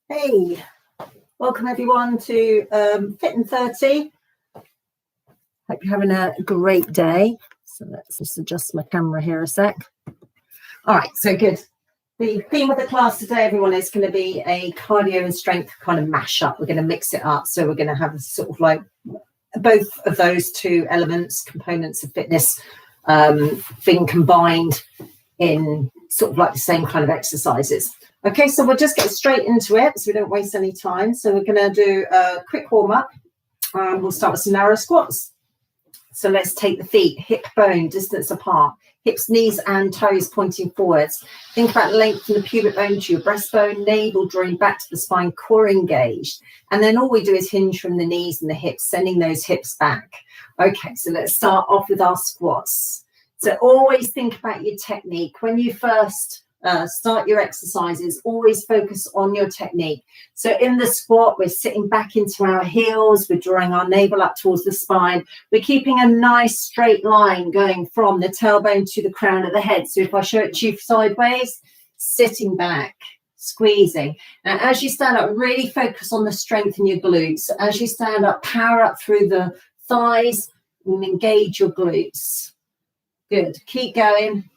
Hey, welcome everyone to Fit in 30. Hope you're having a great day. So let's just adjust my camera here a sec. All right, so good. The theme of the class today, everyone, is going to be a cardio and strength kind of mashup. We're going to mix it up. So we're going to have sort of like both of those two elements, components of fitness, being combined in sort of like the same kind of exercises. Okay, so we'll just get straight into it so we don't waste any time. So we're going to do a quick warm-up. We'll start with some narrow squats. So let's take the feet, hip bone distance apart, hips, knees and toes pointing forwards. Think about lengthening the pubic bone to your breastbone, navel drawing back to the spine, core engaged. And then all we do is hinge from the knees and the hips, sending those hips back. Okay, so let's start off with our squats. So always think about your technique. When you first start your exercises, always focus on your technique. So in the squat, we're sitting back into our heels, we're drawing our navel up towards the spine, we're keeping a nice straight line going from the tailbone to the crown of the head. So if I show it to you sideways, sitting back, squeezing. Now as you stand up, really focus on the strength in your glutes. As you stand up, power up through the thighs and engage your glutes. Good, keep going.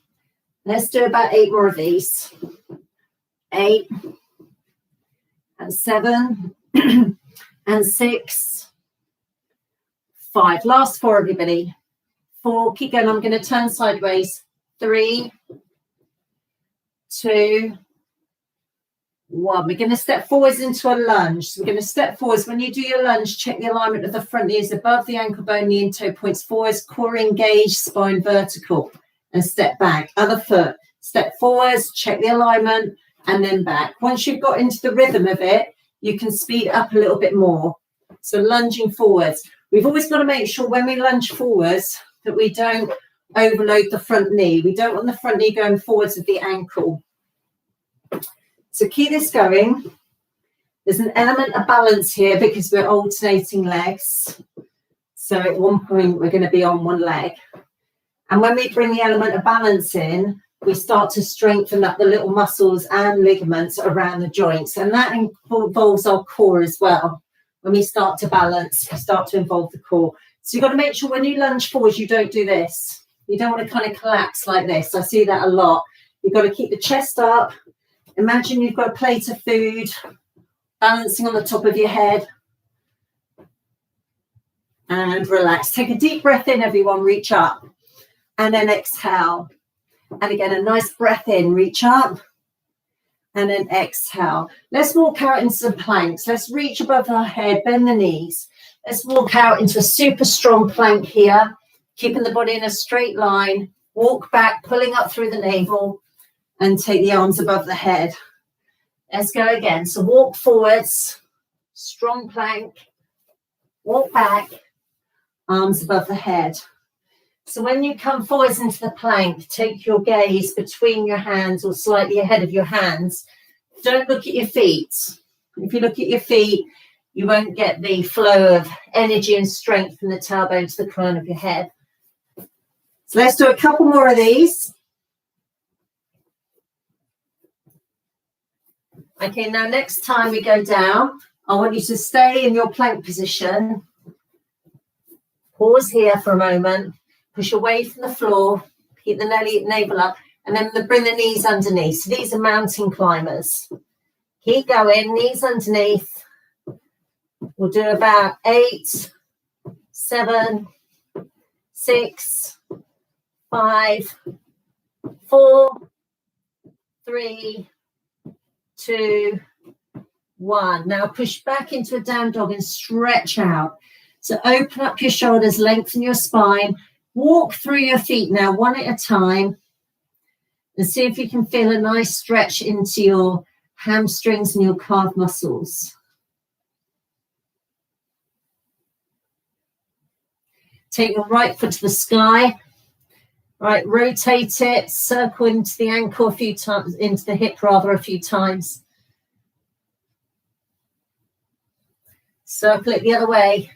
Let's do about 8 more of these. 8 and 7 and 6, 5. Last 4, everybody. 4, keep going. I'm going to turn sideways. 3, 2, 1. We're going to step forwards into a lunge. So we're going to step forwards. When you do your lunge, check the alignment of the front knee is above the ankle bone, knee and toe points forwards, core engaged, spine vertical. And step back, other foot, step forwards, check the alignment, and then back. Once you've got into the rhythm of it, you can speed up a little bit more. So lunging forwards. We've always got to make sure when we lunge forwards that we don't overload the front knee. We don't want the front knee going forwards with the ankle. So keep this going. There's an element of balance here because we're alternating legs. So at one point, we're going to be on one leg. And when we bring the element of balance in, we start to strengthen up the little muscles and ligaments around the joints. And that involves our core as well. When we start to balance, we start to involve the core. So you've got to make sure when you lunge forwards, you don't do this. You don't want to kind of collapse like this. I see that a lot. You've got to keep the chest up. Imagine you've got a plate of food balancing on the top of your head. And relax. Take a deep breath in, everyone. Reach up. And then exhale. And again, a nice breath in, reach up. And then exhale. Let's walk out into some planks. Let's reach above our head, bend the knees. Let's walk out into a super strong plank here, keeping the body in a straight line. Walk back, pulling up through the navel, and take the arms above the head. Let's go again. So walk forwards, strong plank. Walk back, arms above the head. So when you come forwards into the plank, take your gaze between your hands or slightly ahead of your hands. Don't look at your feet. If you look at your feet, you won't get the flow of energy and strength from the tailbone to the crown of your head. So let's do a couple more of these. Okay, now next time we go down, I want you to stay in your plank position. Pause here for a moment. Push away from the floor, keep the navel up, and then bring the knees underneath. So these are mountain climbers. Keep going, knees underneath. We'll do about 8, 7, 6, 5, 4, 3, 2, 1. Now push back into a down dog and stretch out. So open up your shoulders, lengthen your spine. Walk through your feet now, one at a time, and see if you can feel a nice stretch into your hamstrings and your calf muscles. Take your right foot to the sky. Right, rotate it, circle into the ankle a few times, into the hip rather a few times. Circle it the other way.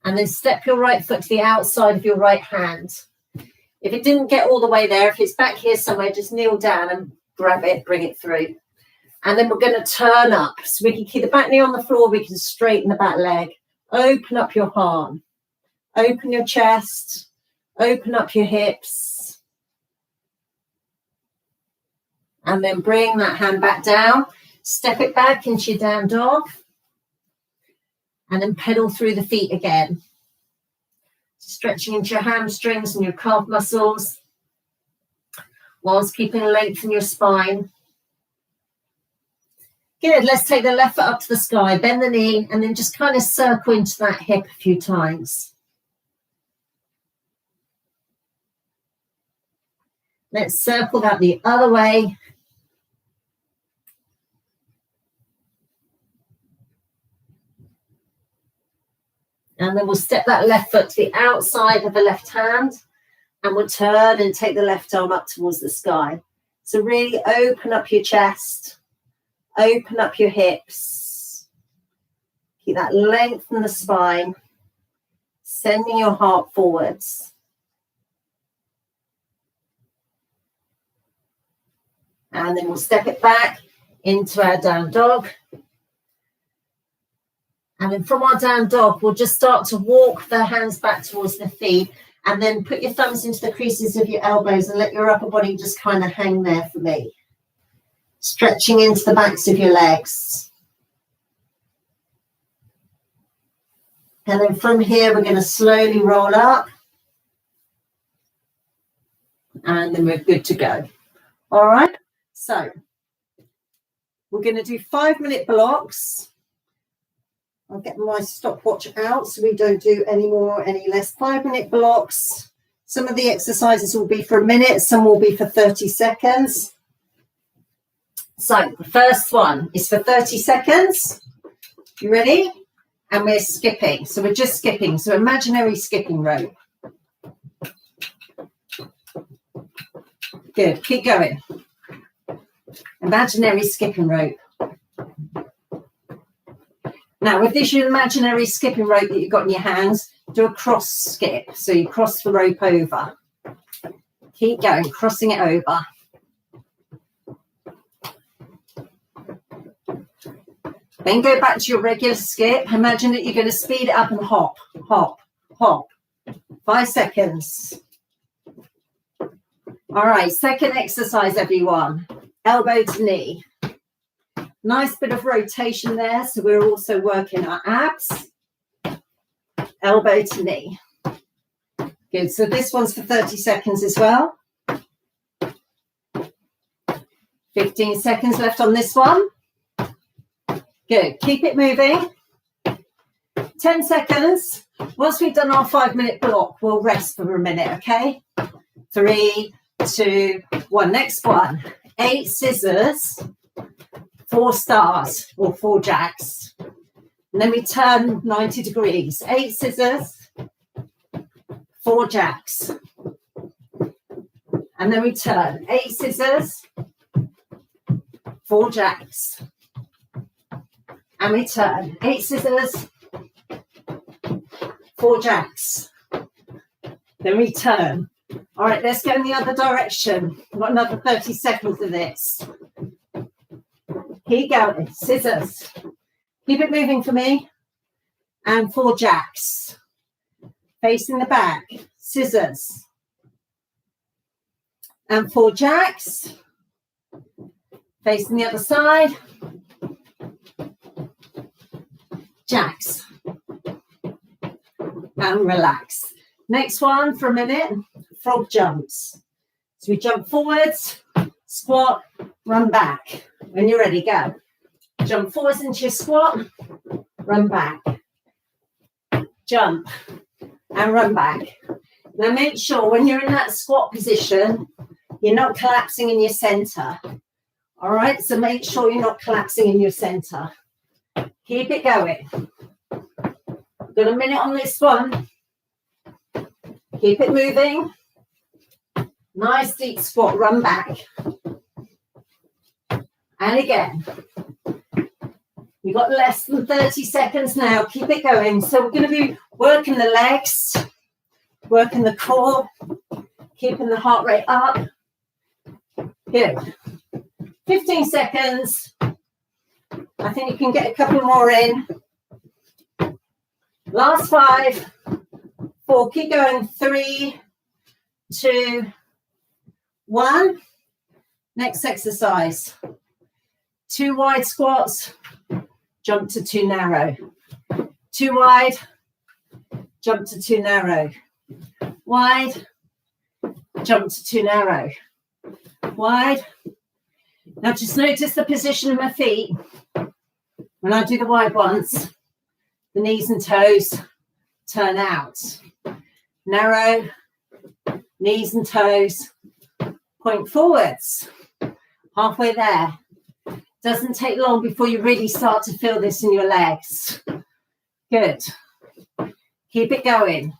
And then step your right foot to the outside of your right hand. If it didn't get all the way there, if it's back here somewhere, just kneel down and grab it, bring it through. And then we're going to turn up. So we can keep the back knee on the floor. We can straighten the back leg. Open up your palm. Open your chest. Open up your hips. And then bring that hand back down. Step it back into your down dog. And then pedal through the feet again. Stretching into your hamstrings and your calf muscles, whilst keeping length in your spine. Good, let's take the left foot up to the sky, bend the knee, and then just kind of circle into that hip a few times. Let's circle that the other way. And then we'll step that left foot to the outside of the left hand, and we'll turn and take the left arm up towards the sky. So really open up your chest, open up your hips. Keep that length in the spine, sending your heart forwards. And then we'll step it back into our down dog. And then from our down dog, we'll just start to walk the hands back towards the feet, and then put your thumbs into the creases of your elbows and let your upper body just kind of hang there for me. Stretching into the backs of your legs. And then from here, we're going to slowly roll up. And then we're good to go. All right. So we're going to do 5-minute blocks. I'll get my stopwatch out so we don't do any more or any less. 5-minute blocks. Some of the exercises will be for a minute, some will be for 30 seconds. So the first one is for 30 seconds. You ready? And we're skipping. So we're just skipping. So imaginary skipping rope. Good. Keep going. Imaginary skipping rope. Now, with this imaginary skipping rope that you've got in your hands, do a cross skip. So you cross the rope over. Keep going, crossing it over. Then go back to your regular skip. Imagine that you're going to speed it up and hop, hop, hop. 5 seconds. All right, second exercise, everyone. Elbow to knee. Nice bit of rotation there, so we're also working our abs. Elbow to knee. Good, so this one's for 30 seconds as well. 15 seconds left on this one. Good, keep it moving. 10 seconds. Once we've done our 5-minute block, we'll rest for a minute, okay? 3, 2, 1. Next one. 8 scissors. 4 stars or 4 jacks. And then we turn 90 degrees. 8 scissors, 4 jacks. And then we turn 8 scissors, 4 jacks. And we turn 8 scissors, 4 jacks. Then we turn. All right, let's go in the other direction. We've got another 30 seconds of this. Keep going. Scissors. Keep it moving for me. And 4 jacks. Facing the back. Scissors. And 4 jacks. Facing the other side. Jacks. And relax. Next one for a minute. Frog jumps. So we jump forwards, squat, run back. When you're ready, go. Jump forwards into your squat, run back. Jump and run back. Now make sure when you're in that squat position, you're not collapsing in your center. All right, so make sure you're not collapsing in your center. Keep it going. Got a minute on this one. Keep it moving. Nice deep squat, run back. And again, you've got less than 30 seconds now. Keep it going. So we're going to be working the legs, working the core. Keeping the heart rate up. Good. 15 seconds. I think you can get a couple more in. Last 5, 4, keep going. 3, 2, 1. Next exercise. 2 wide squats, jump to 2 narrow. 2 wide, jump to 2 narrow. Wide, jump to 2 narrow. Wide. Now just notice the position of my feet. When I do the wide ones, the knees and toes turn out. Narrow, knees and toes point forwards. Halfway there. Doesn't take long before you really start to feel this in your legs. Good. Keep it going.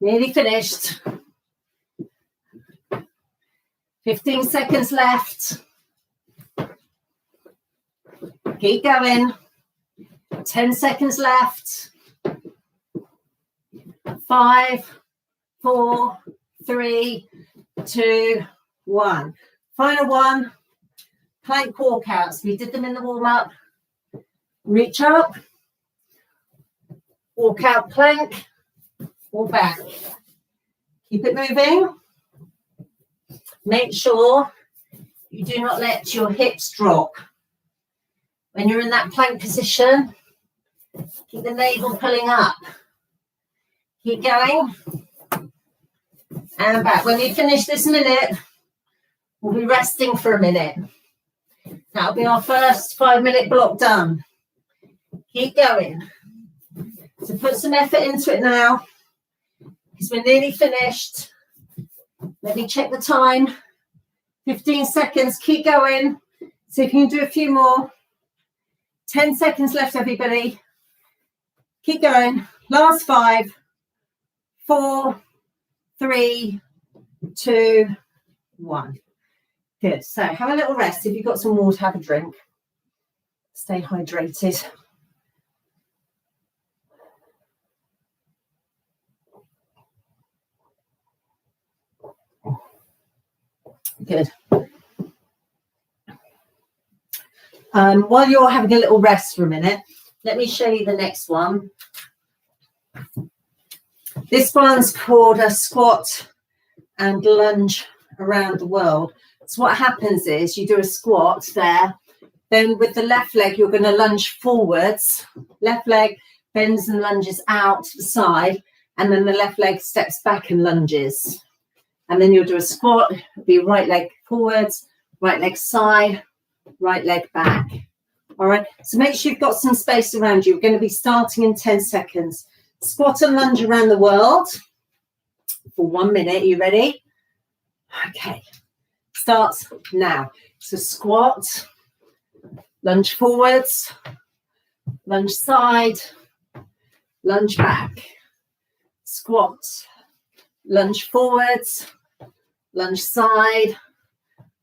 Nearly finished. 15 seconds left. Keep going. 10 seconds left. 5, 4, 3, 2, 1. Final one. Plank walkouts. We did them in the warm-up. Reach up. Walk out plank. Or back. Keep it moving. Make sure you do not let your hips drop. When you're in that plank position, keep the navel pulling up. Keep going. And back. When we finish this minute, we'll be resting for a minute. That'll be our first 5-minute block done. Keep going. So put some effort into it now, because we're nearly finished. Let me check the time. 15 seconds. Keep going. See if you can do a few more. 10 seconds left, everybody. Keep going. Last 5, 4, 3, 2, 1. Good. So have a little rest. If you've got some water, have a drink. Stay hydrated. Good. While you're having a little rest for a minute, let me show you the next one. This one's called a squat and lunge around the world. So what happens is you do a squat there, then with the left leg, you're going to lunge forwards. Left leg bends and lunges out to the side, and then the left leg steps back and lunges. And then you'll do a squat, be right leg forwards, right leg side, right leg back. All right, so make sure you've got some space around you. We're going to be starting in 10 seconds. Squat and lunge around the world for 1 minute. Are you ready? Okay, starts now. So squat, lunge forwards, lunge side, lunge back. Squat, lunge forwards, lunge side,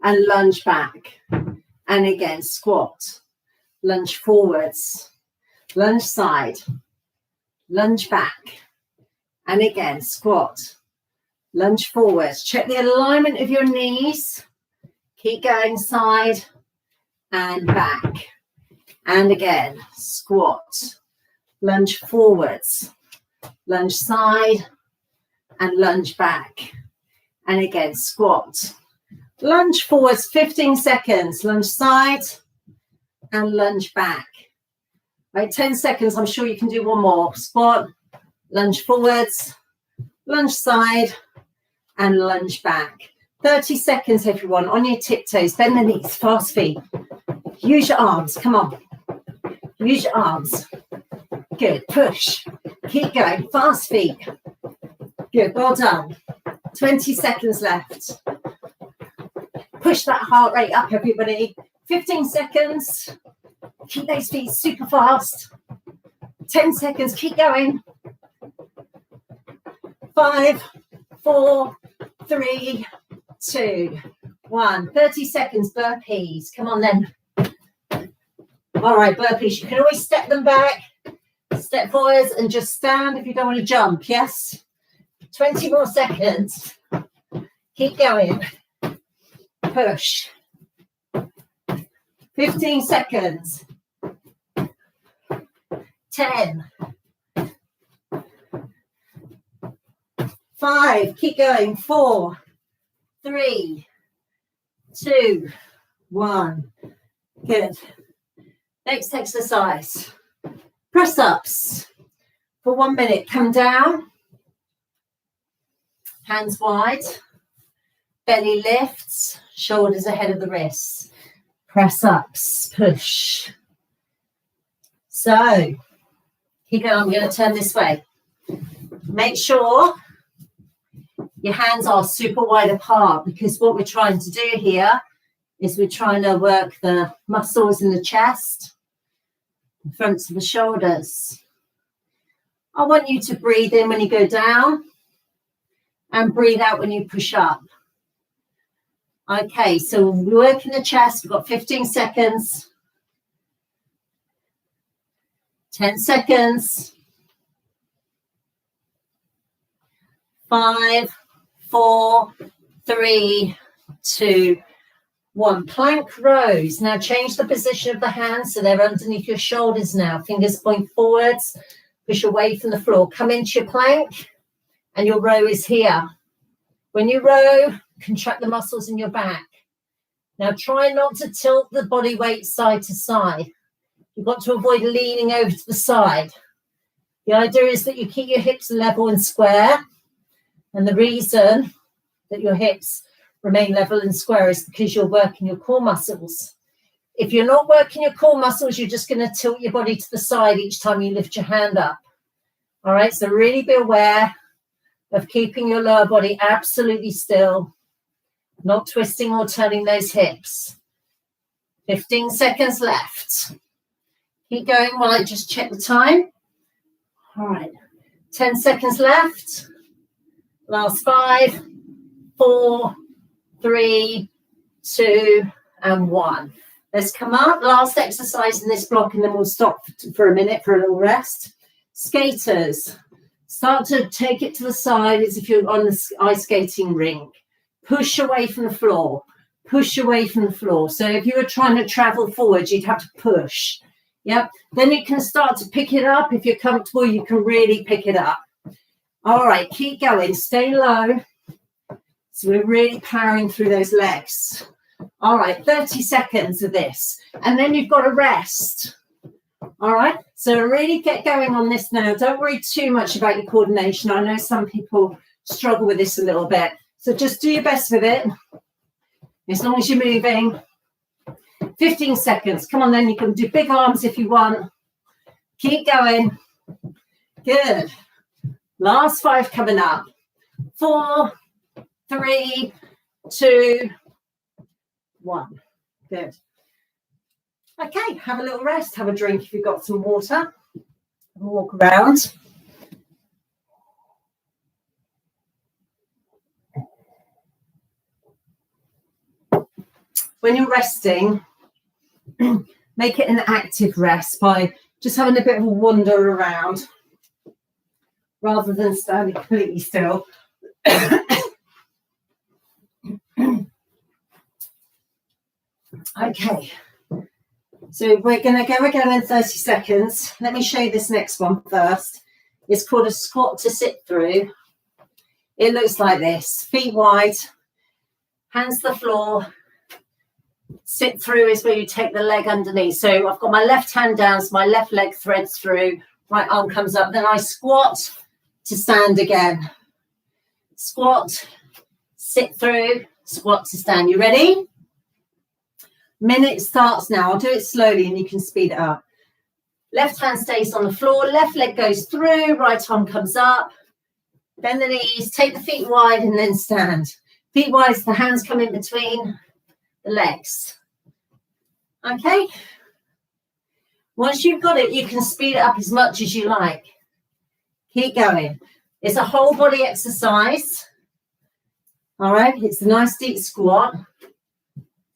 and lunge back. And again, squat, lunge forwards, lunge side, lunge back. And again, squat, lunge forwards. Check the alignment of your knees. Keep going side and back. And again, squat, lunge forwards, lunge side, and lunge back. And again, squat, lunge forwards, 15 seconds, lunge side and lunge back. Right, 10 seconds, I'm sure you can do one more. Squat, lunge forwards, lunge side and lunge back. 30 seconds, everyone, on your tiptoes, bend the knees, fast feet. Use your arms, come on. Use your arms. Good, push. Keep going, fast feet. Good, well done. 20 seconds left. Push that heart rate up, everybody. 15 seconds. Keep those feet super fast. 10 seconds, keep going. 5, 4, 3, 2, 1. 30 seconds, burpees. Come on then. All right, burpees. You can always step them back, step forwards, and just stand if you don't want to jump. Yes? 20 more seconds. Keep going. Push. 15 seconds. 10. 5. Keep going. 4, 3, 2, 1. Good. Next exercise. Press ups. For 1 minute. Come down. Hands wide. Belly lifts. Shoulders ahead of the wrists. Press ups. Push. So, keep going. I'm going to turn this way. Make sure your hands are super wide apart, because what we're trying to do here is we're trying to work the muscles in the chest, the fronts of the shoulders. I want you to breathe in when you go down and breathe out when you push up. Okay, so we're working the chest. We've got 15 seconds. 10 seconds. 5, 4, 3, 2, 1. Plank rows. Now change the position of the hands so they're underneath your shoulders now. Fingers point forwards. Push away from the floor. Come into your plank and your row is here. When you row, contract the muscles in your back. Now try not to tilt the body weight side to side. You've got to avoid leaning over to the side. The idea is that you keep your hips level and square. And the reason that your hips remain level and square is because you're working your core muscles. If you're not working your core muscles, you're just going to tilt your body to the side each time you lift your hand up. All right, so really be aware of keeping your lower body absolutely still, not twisting or turning those hips. 15 seconds left. Keep going while I just check the time. All right, 10 seconds left. Last 5, 4, 3, 2, and 1. Let's come up. Last exercise in this block, and then we'll stop for a minute for a little rest. Skaters. Start to take it to the side as if you're on the ice skating rink. Push away from the floor. Push away from the floor. So if you were trying to travel forward, you'd have to push. Yep. Then you can start to pick it up. If you're comfortable, you can really pick it up. All right, keep going. Stay low. So we're really powering through those legs. All right, 30 seconds of this. And then you've got to rest. All right, so really get going on this now. Don't worry too much about your coordination. I know some people struggle with this a little bit. So just do your best with it. As long as you're moving. 15 seconds. Come on then, you can do big arms if you want. Keep going. Good. Last 5 coming up. 4, 3, 2, 1. Good. Okay, have a little rest. Have a drink if you've got some water. Walk around. When you're resting, make it an active rest by just having a bit of a wander around rather than standing completely still. Okay, so we're going to go again in 30 seconds. Let me show you this next one first. It's called a squat to sit through. It looks like this. Feet wide, hands to the floor. Sit through is where you take the leg underneath. So I've got my left hand down, so my left leg threads through, right arm comes up. Then I squat to stand again. Squat, sit through, squat to stand. You ready? Minute starts now. I'll do it slowly and you can speed it up. Left hand stays on the floor, left leg goes through, right arm comes up. Bend the knees, take the feet wide and then stand. Feet wide, so the hands come in between the legs. Okay. Once you've got it, you can speed it up as much as you like. Keep going. It's a whole body exercise. All right. It's a nice deep squat.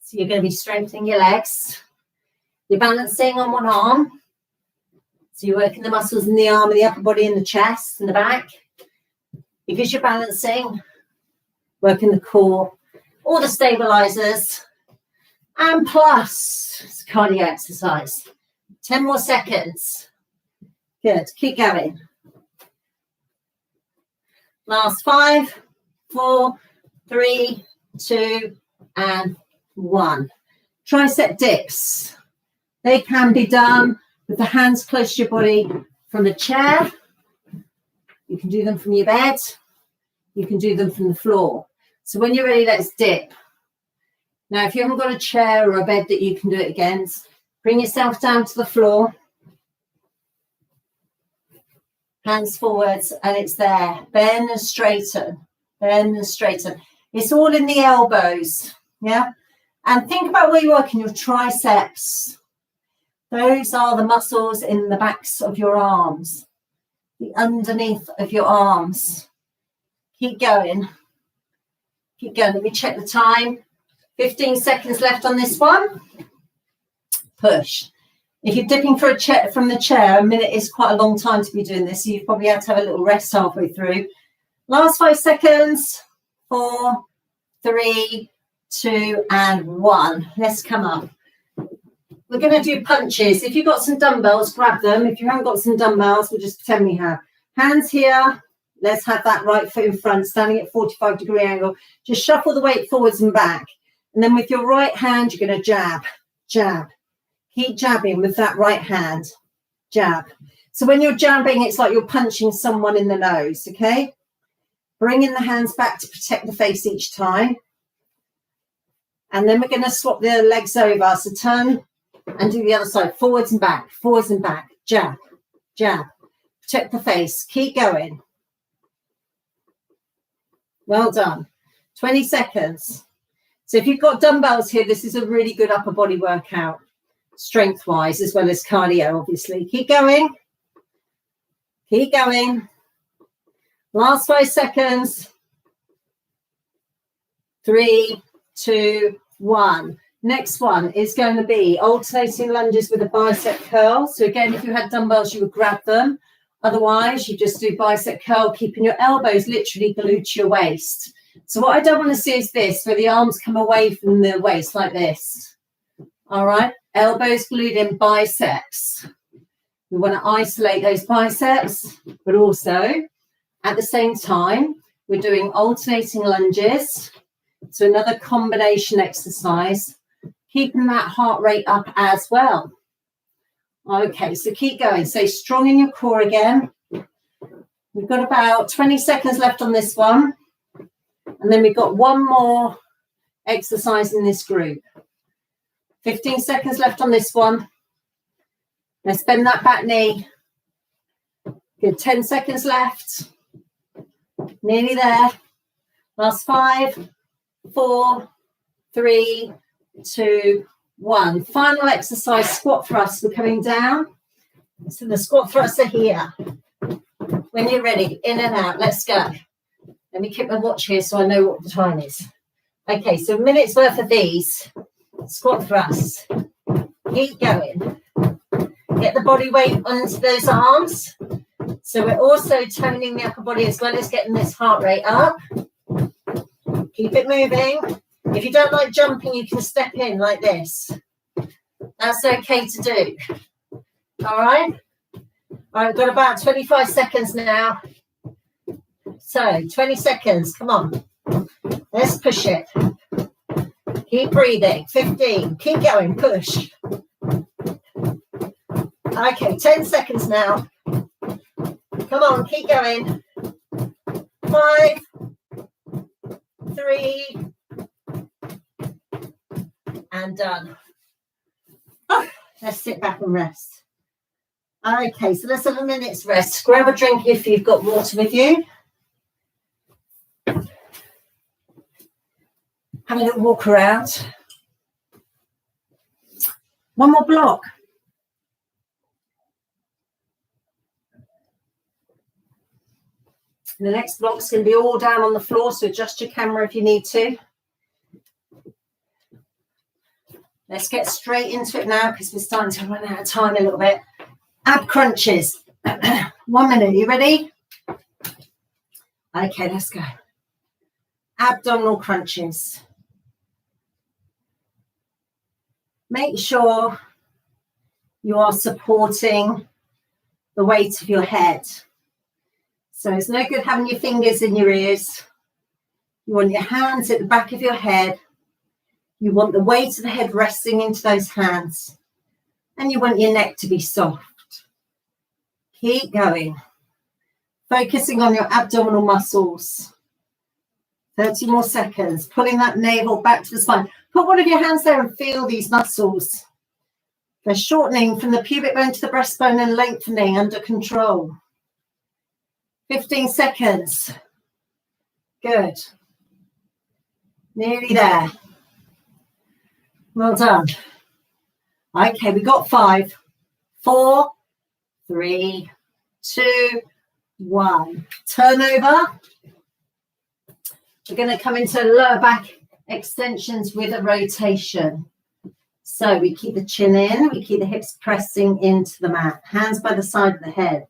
So you're going to be strengthening your legs. You're balancing on one arm. So you're working the muscles in the arm and the upper body and the chest and the back. Because you're balancing, working the core, all the stabilizers, and plus it's a cardio exercise. 10 more seconds. Good. Keep going. Last 5, 4, 3, 2, and 1. Tricep dips. They can be done with the hands close to your body from a chair. You can do them from your bed. You can do them from the floor. So when you're ready, let's dip. Now, if you haven't got a chair or a bed that you can do it against, bring yourself down to the floor. Hands forwards, and it's there. Bend and straighten. Bend and straighten. It's all in the elbows. Yeah? And think about where you're working your triceps. Those are the muscles in the backs of your arms. The underneath of your arms. Keep going. Keep going. Let me check the time. 15 seconds left on this one. Push. If you're dipping for a chair from the chair, a minute is quite a long time to be doing this. So you probably have to have a little rest halfway through. Last 5 seconds. 4, 3, 2, and 1. Let's come up. We're going to do punches. If you've got some dumbbells, grab them. If you haven't got some dumbbells, we'll just pretend we have. Hands here. Let's have that right foot in front, standing at 45-degree angle. Just shuffle the weight forwards and back. And then with your right hand, you're going to jab, jab. Keep jabbing with that right hand. Jab. So when you're jabbing, it's like you're punching someone in the nose, okay? Bringing the hands back to protect the face each time. And then we're going to swap the legs over. So turn and do the other side. Forwards and back, jab, jab. Protect the face. Keep going. Well done. 20 seconds. So if you've got dumbbells here, this is a really good upper body workout, strength-wise, as well as cardio, obviously. Keep going. Keep going. Last 5 seconds. 3, 2, 1. Next one is going to be alternating lunges with a bicep curl. So again, if you had dumbbells, you would grab them. Otherwise, you just do bicep curl, keeping your elbows literally glued to your waist. So what I don't want to see is this, where the arms come away from the waist like this. All right, elbows glued in, biceps. We want to isolate those biceps, but also at the same time, we're doing alternating lunges. So another combination exercise, keeping that heart rate up as well. Okay, so keep going. Stay strong in your core again. We've got about 20 seconds left on this one. And then we've got one more exercise in this group. 15 seconds left on this one. Let's bend that back knee. Good, 10 seconds left. Nearly there. Last 5, 4, 3, 2, 1. Final exercise, squat thrusts. We're coming down. So the squat thrusts are here. When you're ready, in and out. Let's go. Let me keep my watch here so I know what the time is. Okay, so a minute's worth of these. Squat thrusts. Keep going. Get the body weight onto those arms. So we're also toning the upper body as well as getting this heart rate up. Keep it moving. If you don't like jumping, you can step in like this. That's okay to do. All right? All right, we've got about 25 seconds now. So, 20 seconds. Come on. Let's push it. Keep breathing. 15. Keep going. Push. Okay, 10 seconds now. Come on, keep going. 5, 3, and done. Oh, let's sit back and rest. Okay, so let's have a minute's rest. Grab a drink if you've got water with you. Have a little walk around. One more block. And the next block's going to be all down on the floor, so adjust your camera if you need to. Let's get straight into it now because we're starting to run out of time a little bit. Ab crunches. 1 minute. You ready? Okay, let's go. abdominal crunches. Make sure you are supporting the weight of your head. So it's no good having your fingers in your ears. You want your hands at the back of your head. You want the weight of the head resting into those hands. And you want your neck to be soft. Keep going. Focusing on your abdominal muscles. 30 more seconds. Pulling that navel back to the spine. Put one of your hands there and feel these muscles. They're shortening from the pubic bone to the breastbone and lengthening under control. 15 seconds. Good. Nearly there. Well done. Okay, we got 5, 4, 3, 2, 1. Turn over. We're going to come into lower back extensions with a rotation. So we keep the chin in, we keep the hips pressing into the mat. Hands by the side of the head.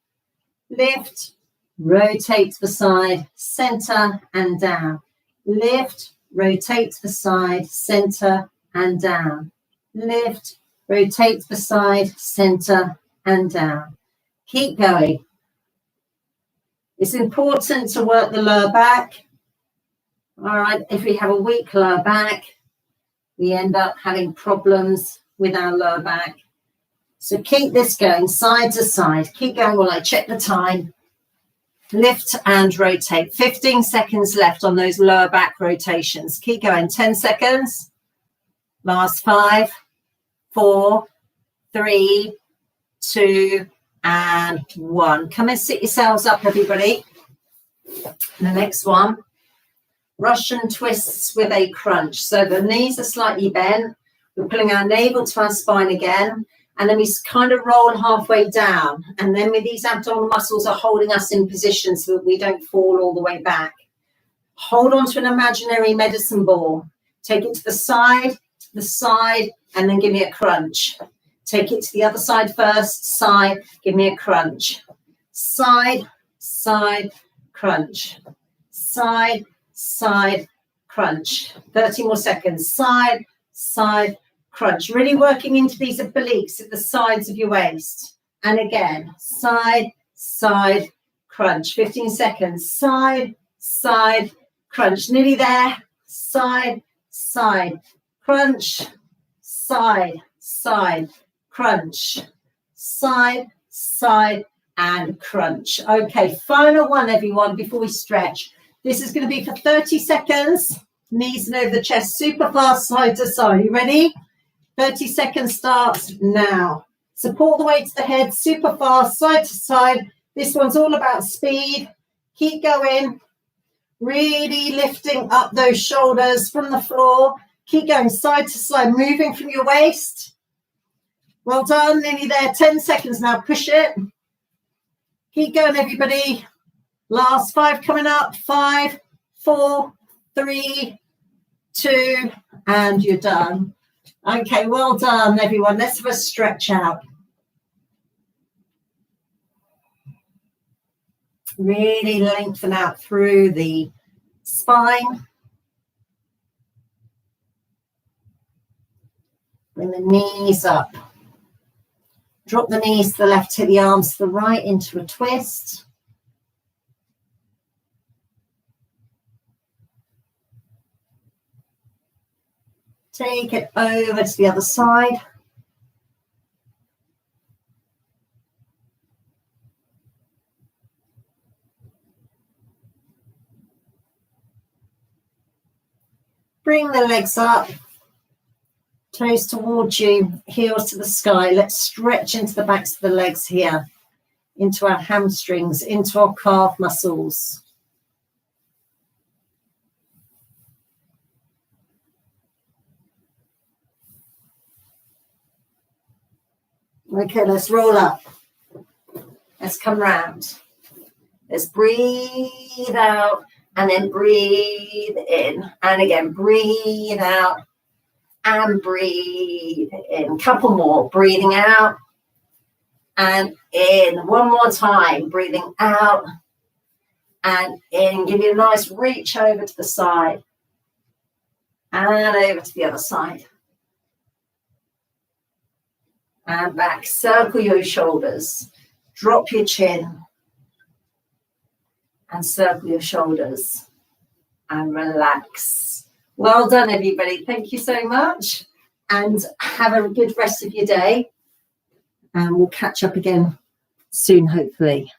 Lift, rotate to the side, center and down. Lift, rotate to the side, center and down. Lift, rotate to the side, center and down. Keep going. It's important to work the lower back. All right, if we have a weak lower back, we end up having problems with our lower back. So keep this going side to side. Keep going while I check the time. Lift and rotate. 15 seconds left on those lower back rotations. Keep going. 10 seconds. Last 5, 4, 3, 2, and 1. Come and sit yourselves up, everybody. The next one. Russian twists with a crunch. So the knees are slightly bent. We're pulling our navel to our spine again. And then we kind of roll halfway down. And then with these abdominal muscles are holding us in position so that we don't fall all the way back. Hold on to an imaginary medicine ball. Take it to the side, and then give me a crunch. Take it to the other side first, side, give me a crunch. Side, side, crunch. Side, side, crunch. 30 more seconds. Side, side, crunch. Really working into these obliques at the sides of your waist. And again, side, side, crunch. 15 seconds. Side, side, crunch. Nearly there. Side, side, crunch. Side, side, crunch. Side, side, and crunch. Okay, final one, everyone, before we stretch. This is going to be for 30 seconds. Knees and over the chest, super fast, side to side. You ready? 30 seconds starts now. Support the weight to the head, super fast, side to side. This one's all about speed. Keep going. Really lifting up those shoulders from the floor. Keep going side to side, moving from your waist. Well done, nearly there. 10 seconds now. Push it. Keep going, everybody. Last 5 coming up. 5, 4, 3, 2, and you're done. Okay, well done, everyone. Let's have a stretch out. Really lengthen out through the spine. Bring the knees up. Drop the knees to the left, take the arms to the right into a twist. Take it over to the other side. Bring the legs up. Toes towards you, heels to the sky. Let's stretch into the backs of the legs here, into our hamstrings, into our calf muscles. Okay, let's roll up. Let's come round. Let's breathe out and then breathe in. And again, breathe out. And breathe in. Couple more. Breathing out and in. One more time. Breathing out and in. Give you a nice reach over to the side and over to the other side. And back. Circle your shoulders. Drop your chin. And circle your shoulders. And relax. Well done, everybody. Thank you so much. And have a good rest of your day. And we'll catch up again soon, hopefully.